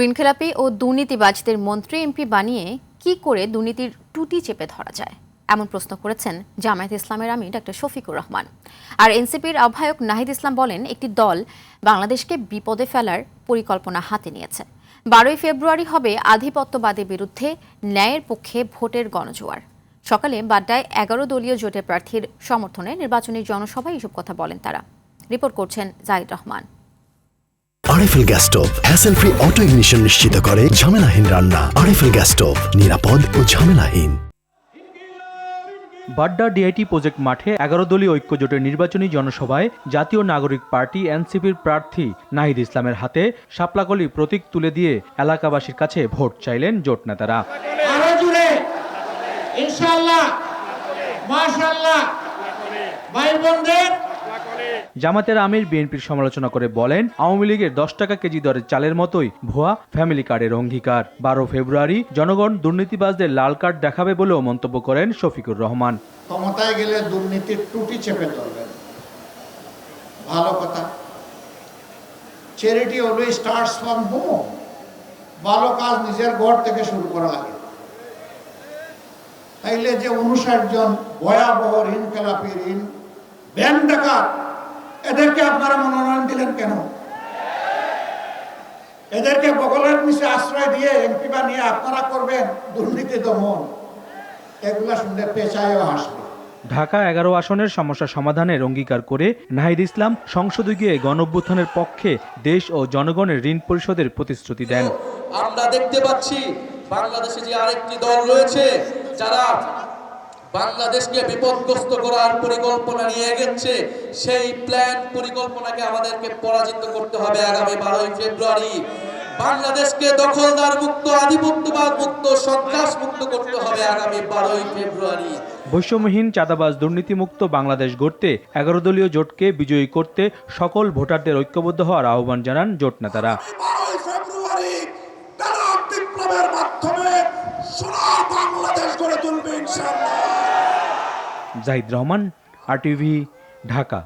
ঋণখেলাপি ও দুর্নীতিবাজদের মন্ত্রী এমপি বানিয়ে কি করে দুর্নীতির টুটি চেপে ধরা যায়, এমন প্রশ্ন করেছেন জামায়াতে ইসলামের আমির ডক্টর শফিকুর রহমান। আর এনসিপির আহ্বায়ক নাহিদ ইসলাম বলেন, একটি দল বাংলাদেশকে বিপদে ফেলার পরিকল্পনা হাতে নিয়েছে। 12ই ফেব্রুয়ারি হবে আধিপত্যবাদের বিরুদ্ধে ন্যায়ের পক্ষে ভোটের গণজোয়ার। সকালে বাড্ডায় 11 দলীয় জোটের প্রার্থীর সমর্থনে নির্বাচনী জনসভায় এসব কথা বলেন তারা। রিপোর্ট করছেন Zahid Rahman. RFL gas stove hassle free auto ignition নিশ্চিত করে ঝামেলাহীন রান্না। আরএফএল গ্যাস স্টোভ, নিরাপদ ও ঝামেলাহীন। বাড্ডা ডিআইটি প্রজেক্ট মাঠে 11 দলীয় ঐক্য জোটের নির্বাচনী জনসভায় জাতীয় নাগরিক পার্টি এনসিপির প্রার্থী নাহিদ ইসলামের হাতে শাপলাকলি প্রতীক তুলে দিয়ে এলাকাবাসীর কাছে ভোট চাইলেন জোট নেতারা। জামাতের আমির বিএনপির সমালোচনা করে বলেন, আওয়ামী লীগের 10 টাকা কেজি দরের চালের মতোই ভুয়া ফ্যামিলি কার্ডের অঙ্গীকার। 12 ফেব্রুয়ারি জনগণ দুর্নীতিবাজদের লাল কার্ড দেখাবে বলেও মন্তব্য করেন শফিকুর রহমান। ক্ষমতায় গেলে দুর্নীতির টুটি চেপে ধরবেন, ভালো কথা। Charity always starts from home. ভালো কাজ নিজের ঘর থেকে শুরু করা লাগে। তাইলে যে 59 জন ভয়াবহ ঋণ খেলাপি, ঋণ ব্যাংক ডাকাত, এদেরকে আপনারা মনোনয়ন দিলেন কেন? এদেরকে বগলের নিচে আশ্রয় দিয়ে এমপি বানিয়ে আপনারা করবেন দুর্নীতি দমন। এগুলা শুনলে পেঁচায়ও হাসবে। ঢাকা 11 আসনের সমস্যা সমাধানের অঙ্গীকার করে নাহিদ ইসলাম সংসদে গিয়ে গণঅভ্যুত্থানের পক্ষে দেশ ও জনগণের ঋণ পরিশোধের প্রতিশ্রুতি দেন। আমরা দেখতে পাচ্ছি বাংলাদেশে যে আরেকটি দল রয়েছে যারা বাংলাদেশকে বিপদগ্রস্ত করার পরিকল্পনা নিয়ে গেছে, সেই প্ল্যান পরিকল্পনাকে আমাদেরকে পরাজিত করতে হবে। আগামী 12ই ফেব্রুয়ারি বাংলাদেশকে দখলদার মুক্ত, আধিপত্যবাদ মুক্ত, সন্ত্রাস মুক্ত করতে হবে। আগামী 12ই ফেব্রুয়ারি বৈষম্যহীন, চাঁদাবাজ, দুর্নীতিমুক্ত বাংলাদেশ গড়তে 11 দলীয় জোটকে বিজয়ী করতে সকল ভোটারদের ঐক্যবদ্ধ হওয়ার আহ্বান জানান জোট নেতারা। জাহিদ রহমান, RTV, ঢাকা।